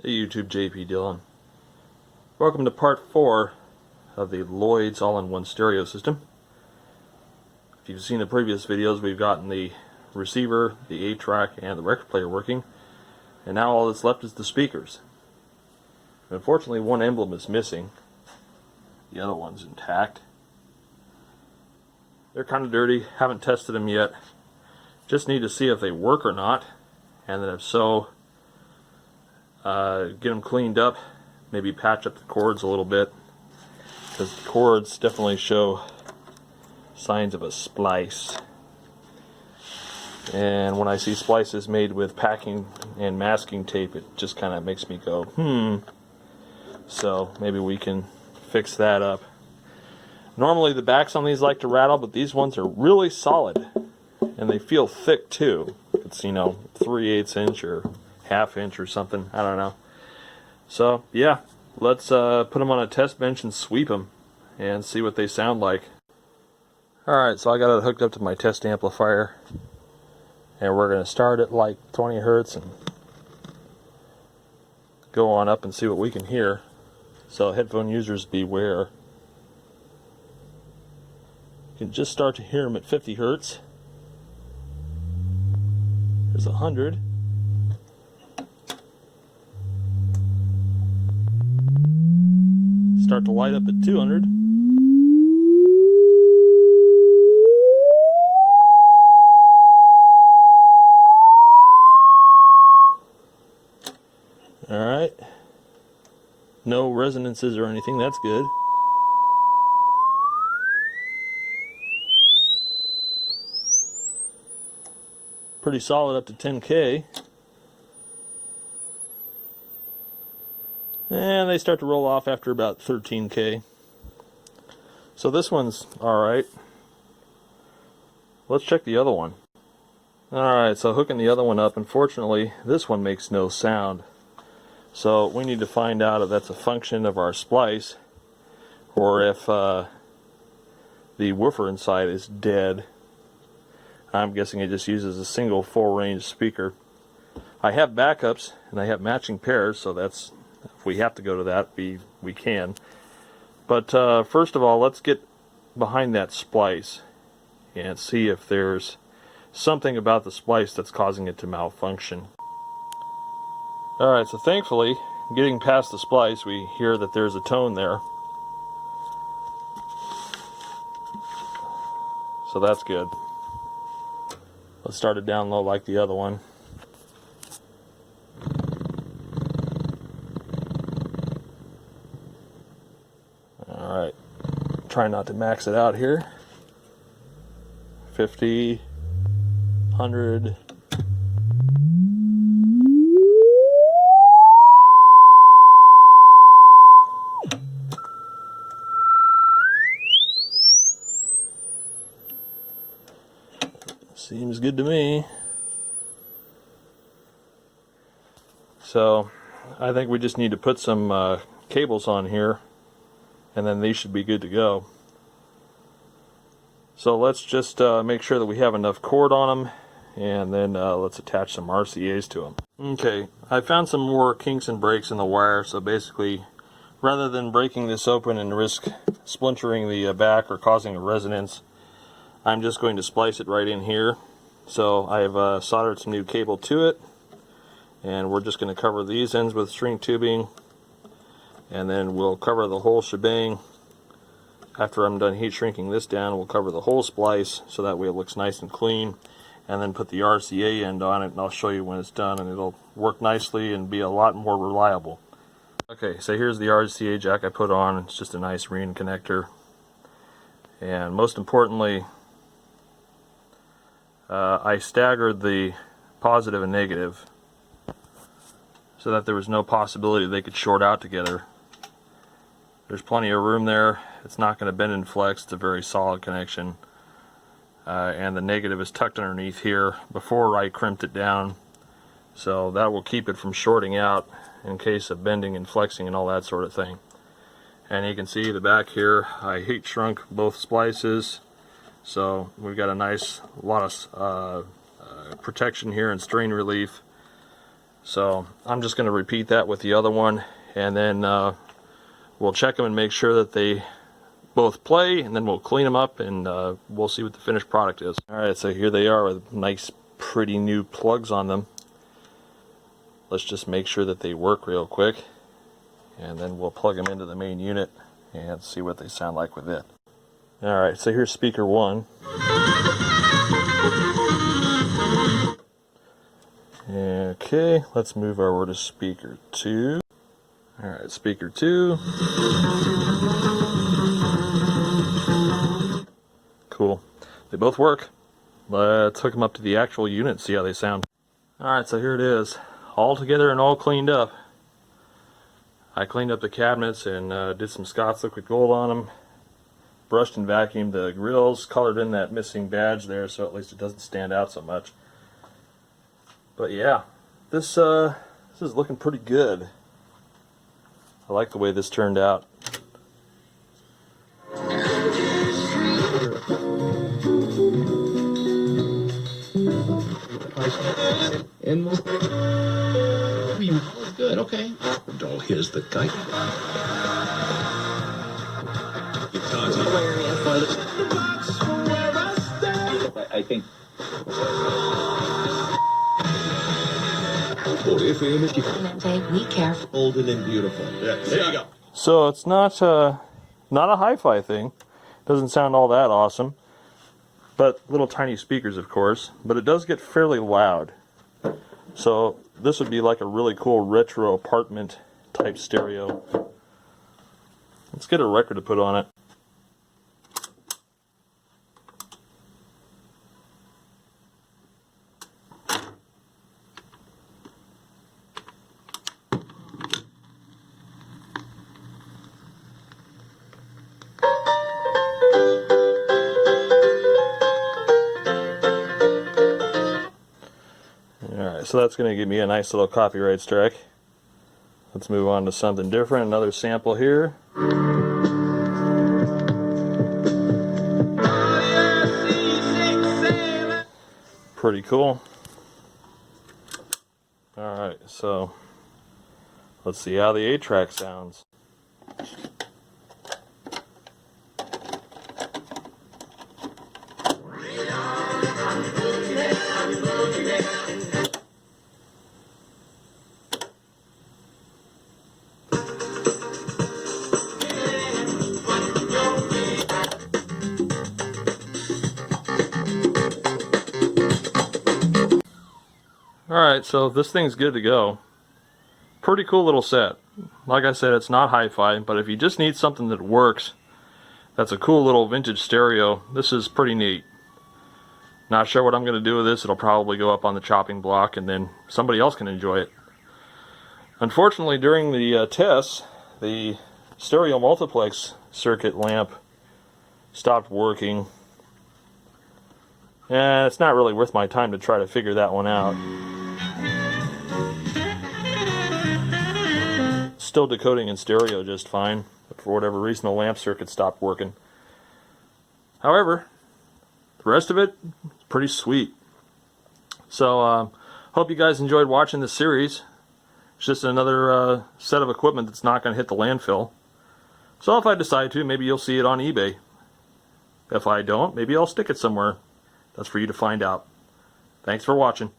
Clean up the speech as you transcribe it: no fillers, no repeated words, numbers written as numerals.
Hey YouTube, JP Dillon. Welcome to part 4 of the Lloyds all-in-one stereo system. If you've seen the previous videos, we've gotten the receiver, the 8-track, and the record player working, and now all that's left is the speakers. Unfortunately, one emblem is missing. The other one's intact. They're kind of dirty, haven't tested them yet. Just need to see if they work or not, and then if so, get them cleaned up, maybe patch up the cords a little bit, because the cords definitely show signs of a splice. And when I see splices made with packing and masking tape, it just kind of makes me go, So maybe we can fix that up. Normally the backs on these like to rattle, but these ones are really solid, and they feel thick too. It's 3/8 inch or ½ inch or something, I don't know. So yeah, let's put them on a test bench and sweep them and see what they sound like. Alright, so I got it hooked up to my test amplifier, and we're going to start at like 20 hertz and go on up and see what we can hear. So headphone users beware. You can just start to hear them at 50 hertz. There's 100. Start to light up at 200. Alright. No resonances or anything, that's good. Pretty solid up to 10K. And they start to roll off after about 13K. So this one's alright. Let's check the other one. Alright, so hooking the other one up, unfortunately this one makes no sound. So we need to find out if that's a function of our splice, or if the woofer inside is dead. I'm guessing it just uses a single full range speaker. I have backups and I have matching pairs, so that's, if we have to go to that, we can. But first of all, let's get behind that splice and see if there's something about the splice that's causing it to malfunction. Alright, so thankfully, getting past the splice, we hear that there's a tone there. So that's good. Let's start it down low like the other one. Alright, try not to max it out here. 50, 100. Seems good to me. So I think we just need to put some cables on here, and then these should be good to go. So let's just make sure that we have enough cord on them, and then let's attach some RCAs to them. Okay, I found some more kinks and breaks in the wire, so basically rather than breaking this open and risk splintering the back or causing a resonance, I'm just going to splice it right in here. So I've soldered some new cable to it, and we're just going to cover these ends with string tubing, and then we'll cover the whole shebang. After I'm done heat shrinking this down, we'll cover the whole splice so that way it looks nice and clean, and then put the RCA end on it, and I'll show you when it's done, and it'll work nicely and be a lot more reliable. Okay, so here's the RCA jack I put on. It's just a nice ring connector, and most importantly, I staggered the positive and negative so that there was no possibility they could short out together. There's plenty of room there. It's not going to bend and flex. It's a very solid connection. And the negative is tucked underneath here before I crimped it down. So that will keep it from shorting out in case of bending and flexing and all that sort of thing. And you can see the back here, I heat shrunk both splices. So we've got a nice lot of protection here and strain relief. So I'm just going to repeat that with the other one, and then we'll check them and make sure that they both play, and then we'll clean them up, and we'll see what the finished product is. Alright, so here they are with nice pretty new plugs on them. Let's just make sure that they work real quick, and then we'll plug them into the main unit and see what they sound like with it. Alright, so here's speaker 1. Okay, let's move over to speaker 2. Alright, speaker 2. Cool. They both work. Let's hook them up to the actual unit and see how they sound. Alright, so here it is. All together and all cleaned up. I cleaned up the cabinets and did some Scott's liquid gold on them. Brushed and vacuumed the grills, colored in that missing badge there so at least it doesn't stand out so much. But yeah, this is looking pretty good. I like the way this turned out. And good, okay. Oh, here's the guy. I think. Be careful. Golden and beautiful. Yeah, there you go. So it's not a hi-fi thing. Doesn't sound all that awesome. But little tiny speakers, of course. But it does get fairly loud. So this would be like a really cool retro apartment type stereo. Let's get a record to put on it. Alright, so that's going to give me a nice little copyright strike. Let's move on to something different. Another sample here. Pretty cool. Alright, so let's see how the 8-track sounds. Alright, so this thing's good to go. Pretty cool little set. Like I said, it's not hi-fi, but if you just need something that works, that's a cool little vintage stereo, this is pretty neat. Not sure what I'm going to do with this. It'll probably go up on the chopping block and then somebody else can enjoy it. Unfortunately, during the tests, the stereo multiplex circuit lamp stopped working. And it's not really worth my time to try to figure that one out. Still decoding in stereo just fine, but for whatever reason the lamp circuit stopped working. However, the rest of it is pretty sweet. So, hope you guys enjoyed watching this series. It's just another set of equipment that's not going to hit the landfill. So if I decide to, maybe you'll see it on eBay. If I don't, maybe I'll stick it somewhere. That's for you to find out. Thanks for watching.